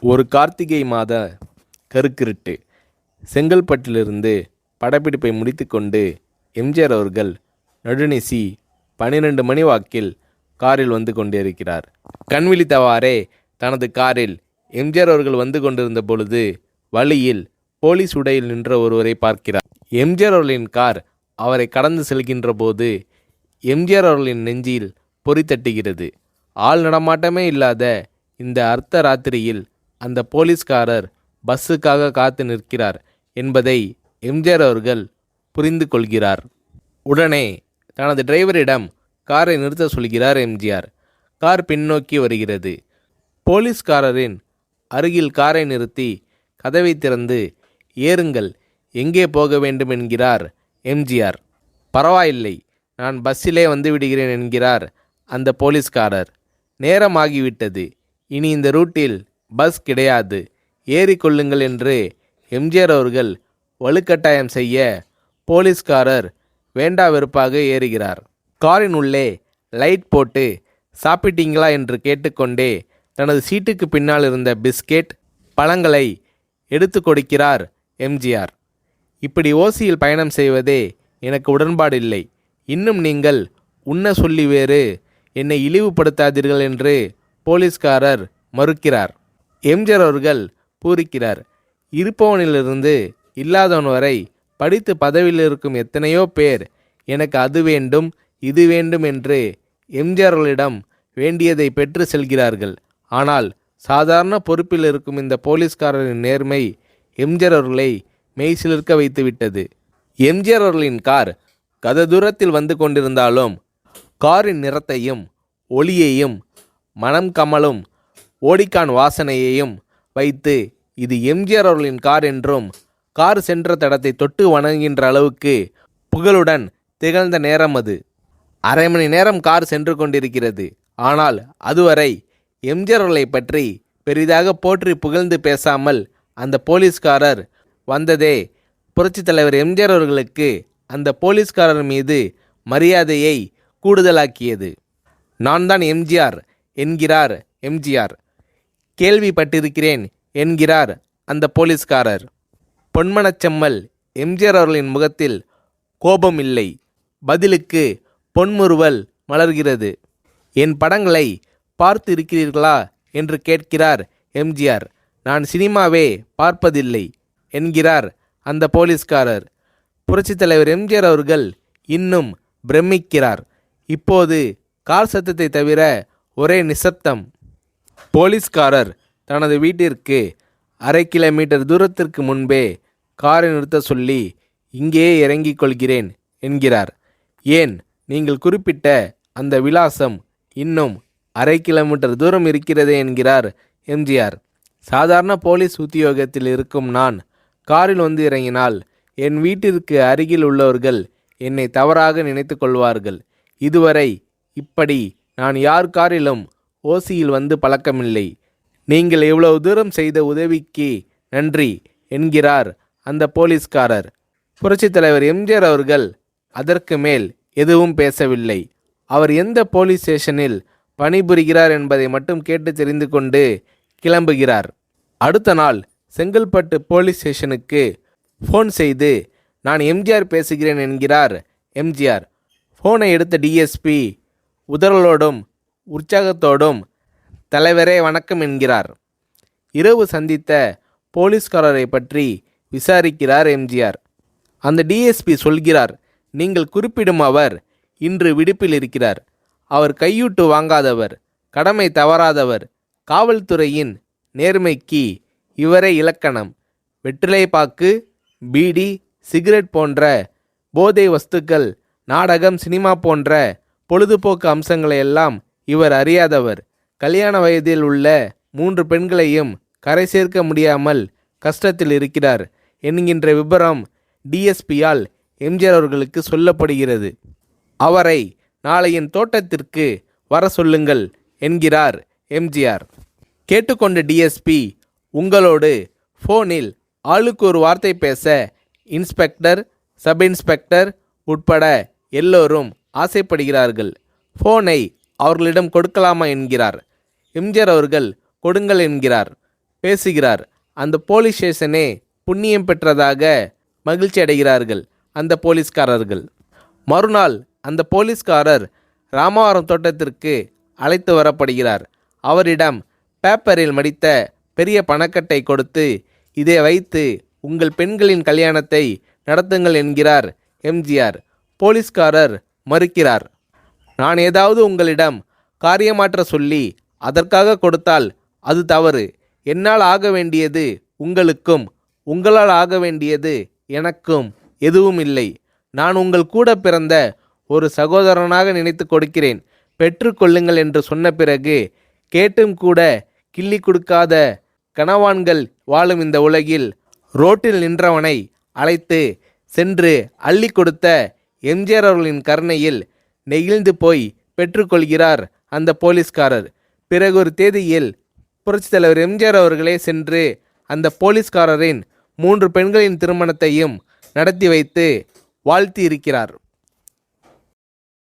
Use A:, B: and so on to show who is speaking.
A: ஒரு கார்த்திகை மாத கருக்கிருட்டு. செங்கல்பட்டிலிருந்து படப்பிடிப்பை முடித்துக்கொண்டு எம்ஜிஆர் அவர்கள் நடுநிசி 12 மணி வாக்கில் காரில் வந்து கொண்டிருக்கிறார். கண் விழித்தவாறே தனது காரில் எம்ஜிஆர் அவர்கள் வந்து கொண்டிருந்த பொழுது வழியில் போலீஸ் உடையில் நின்ற ஒருவரை பார்க்கிறார். எம்ஜிஆர் அவர்களின் கார் அவரை கடந்து செல்கின்ற போது எம்ஜிஆர் அவர்களின் நெஞ்சில் பொறி தட்டுகிறது. ஆள் நடமாட்டமே இல்லாத இந்த அர்த்த ராத்திரியில் அந்த போலீஸ்காரர் பஸ்ஸுக்காக காத்து நிற்கிறார் என்பதை எம்ஜிஆர் அவர்கள் புரிந்து கொள்கிறார். உடனே தனது டிரைவரிடம் காரை நிறுத்த சொல்கிறார் எம்ஜிஆர். கார் பின்னோக்கி வருகிறது. போலீஸ்காரரின் அருகில் காரை நிறுத்தி கதவை திறந்து ஏறுங்கள், எங்கே போக வேண்டும் என்கிறார் எம்ஜிஆர். பரவாயில்லை, நான் பஸ்ஸிலே வந்து விடுகிறேன் என்கிறார் அந்த போலீஸ்காரர். நேரமாகிவிட்டது, இனி இந்த ரூட்டில் பஸ் கிடையாது, ஏறிக்கொள்ளுங்கள் என்று எம்ஜிஆர் அவர்கள் வலுக்கட்டாயம் செய்ய போலீஸ்காரர் வேண்டா வெறுப்பாக ஏறுகிறார். காரின் உள்ளே லைட் போட்டு சாப்பிட்டீங்களா என்று கேட்டுக்கொண்டே தனது சீட்டுக்கு பின்னால் இருந்த பிஸ்கெட் பழங்களை எடுத்து கொடுக்கிறார் எம்ஜிஆர். இப்படி ஓசியில் பயணம் செய்வதே எனக்கு உடன்பாடில்லை. இன்னும் நீங்கள் உண்ண சொல்லி வேறு என்னை இழிவுபடுத்தாதீர்கள் என்று போலீஸ்காரர் மறுக்கிறார். எம்ஜிஆர் அவர்கள் பூரிக்கிறார். இருப்பவனிலிருந்து இல்லாதவன் வரை படித்து பதவியில் இருக்கும் எத்தனையோ பேர் எனக்கு அது வேண்டும் இது வேண்டும் என்று எம்ஜிஆர் அவர்களிடம் வேண்டியதை பெற்று செல்கிறார்கள். ஆனால் சாதாரண பொறுப்பில் இருக்கும் இந்த போலீஸ்காரரின் நேர்மை எம்ஜிஆர் அவர்களை மெய்சிலிர்க்க வைத்துவிட்டது. எம்ஜிஆர் அவர்களின் கார் கத தூரத்தில் வந்து கொண்டிருந்தாலும் காரின் நிறத்தையும் ஒளியையும் மனம் கமலும் ஓடிக்கான் வாசனையையும் வைத்து இது எம்ஜிஆர் அவர்களின் கார் என்றும் கார் சென்ற தடத்தை தொட்டு வணங்குகின்ற அளவுக்கு புகழுடன் திகழ்ந்த நேரம் அது. அரை மணி நேரம் கார் சென்று கொண்டிருக்கிறது. ஆனால் அதுவரை எம்ஜிஆர் அவர்களை பற்றி பெரிதாக போற்றி புகழ்ந்து பேசாமல் அந்த போலீஸ்காரர் வந்ததே புரட்சித் தலைவர் எம்ஜிஆர் அவர்களுக்கு அந்த போலீஸ்காரர் மீது மரியாதையை கூடுதலாக்கியது. நான் தான் எம்ஜிஆர் என்கிறார் எம்ஜிஆர். கேள்விப்பட்டிருக்கிறேன் என்கிறார் அந்த போலீஸ்காரர். பொன்மனச்செம்மல் எம்ஜிஆர் அவர்களின் முகத்தில் கோபம் இல்லை, பதிலுக்கு பொன்முறுவல் மலர்கிறது. என் படங்களை பார்த்து இருக்கிறீர்களா என்று கேட்கிறார் எம்ஜிஆர். நான் சினிமாவே பார்ப்பதில்லை என்கிறார் அந்த போலீஸ்காரர். புரட்சித் தலைவர் எம்ஜிஆர் அவர்கள் இன்னும் பிரமிக்கிறார். இப்போது கார் சத்தத்தை தவிர ஒரே நிசப்தம். போலீஸ்காரர் தனது வீட்டிற்கு 1/2 கிலோமீட்டர் தூரத்திற்கு முன்பே காரை நிறுத்த சொல்லி இங்கேயே இறங்கிக் கொள்கிறேன் என்கிறார். ஏன், நீங்கள் குறிப்பிட்ட அந்த விலாசம் இன்னும் 1/2 கிலோமீட்டர் தூரம் இருக்கிறதே என்கிறார் எம்ஜிஆர். சாதாரண போலீஸ் உத்தியோகத்தில் இருக்கும் நான் காரில் வந்து இறங்கினால் என் வீட்டிற்கு அருகில் உள்ளவர்கள் என்னை தவறாக நினைத்து கொள்வார்கள். இதுவரை இப்படி நான் யார் காரிலும் ஓசியில் வந்து பழக்கமில்லை. நீங்கள் இவ்வளவு தூரம் செய்த உதவிக்கு நன்றி என்கிறார் அந்த போலீஸ்காரர். புரட்சித் தலைவர் எம்ஜிஆர் அவர்கள் அதற்கு மேல் எதுவும் பேசவில்லை. அவர் எந்த போலீஸ் ஸ்டேஷனில் பணிபுரிகிறார் என்பதை மட்டும் கேட்டு தெரிந்து கொண்டு கிளம்புகிறார். அடுத்த நாள் செங்கல்பட்டு போலீஸ் ஸ்டேஷனுக்கு ஃபோன் செய்து நான் எம்ஜிஆர் பேசுகிறேன் என்கிறார் எம்ஜிஆர். ஃபோனை எடுத்த டிஎஸ்பி உதறலோடும் உற்சாகத்தோடும் தலைவரே வணக்கம் என்கிறார். இரவு சந்தித்த போலீஸ்காரரை பற்றி விசாரிக்கிறார் எம்ஜிஆர். அந்த டிஎஸ்பி சொல்கிறார், நீங்கள் குறிப்பிடும் அவர் இன்று விடுப்பில் இருக்கிறார். அவர் கையூட்டு வாங்காதவர், கடமை தவறாதவர், காவல்துறையின் நேர்மைக்கு இவரே இலக்கணம். வெற்றிலை பாக்கு, பீடி, சிகரெட் போன்ற போதை வஸ்துக்கள், நாடகம், சினிமா போன்ற பொழுதுபோக்கு அம்சங்களையெல்லாம் இவர் அறியாதவர். கல்யாண வயதில் உள்ள 3 பெண்களையும் கரை சேர்க்க முடியாமல் கஷ்டத்தில் இருக்கிறார் என்கின்ற விபரம் டிஎஸ்பியால் எம்ஜிஆர் அவர்களுக்கு சொல்லப்படுகிறது. அவரை நாளை என் தோட்டத்திற்கு வர சொல்லுங்கள் என்கிறார் எம்ஜிஆர். கேட்டுக்கொண்ட டிஎஸ்பி உங்களோடு ஃபோனில் ஆளுக்கு ஒரு வார்த்தை பேச இன்ஸ்பெக்டர், சப் இன்ஸ்பெக்டர் உட்பட எல்லோரும் ஆசைப்படுகிறார்கள். ஃபோனை அவர்களிடம் கொடுக்கலாமா என்கிறார். எம்ஜிஆர் அவர்கள் கொடுங்கள் என்கிறார். பேசுகிறார். அந்த போலீஸ் ஸ்டேஷனே புண்ணியம் பெற்றதாக மகிழ்ச்சி அடைகிறார்கள் அந்த போலீஸ்காரர்கள். மறுநாள் அந்த போலீஸ்காரர் ராமவரம் தோட்டத்திற்கு அழைத்து வரப்படுகிறார். அவரிடம் பேப்பரில் மடித்த பெரிய பணக்கட்டை கொடுத்து, இதை வைத்து உங்கள் பெண்களின் கல்யாணத்தை நடத்துங்கள் என்கிறார் எம்ஜிஆர். போலீஸ்காரர் மறுக்கிறார். நான் ஏதாவது உங்களிடம் காரியமாற்ற சொல்லி அதற்காக கொடுத்தால் அது தவறு. என்னால் ஆக வேண்டியது உங்களுக்கும், உங்களால் ஆக வேண்டியது எனக்கும் எதுவும் இல்லை. நான் உங்கள் கூட பிறந்த ஒரு சகோதரனாக நினைத்து கொடுக்கிறேன், பெற்றுக்கொள்ளுங்கள் என்று சொன்ன பிறகு கேட்டும் கூட கிள்ளி கொடுக்காத கனவான்கள் வாழும் இந்த உலகில் ரோட்டில் நின்றவனை அழைத்து சென்று அள்ளி கொடுத்த எம்ஜிஆர் அவர்களின் கருணையில் நெகிழ்ந்து போய் பெற்றுக்கொள்கிறார் அந்த போலீஸ்காரர். பிறகு ஒரு தேதியில் புரட்சித் தலைவர் எம்ஜிஆர் அவர்களே சென்று அந்த போலீஸ்காரரின் 3 பெண்களின் திருமணத்தையும் நடத்தி வைத்து வாழ்த்தி இருக்கிறார்.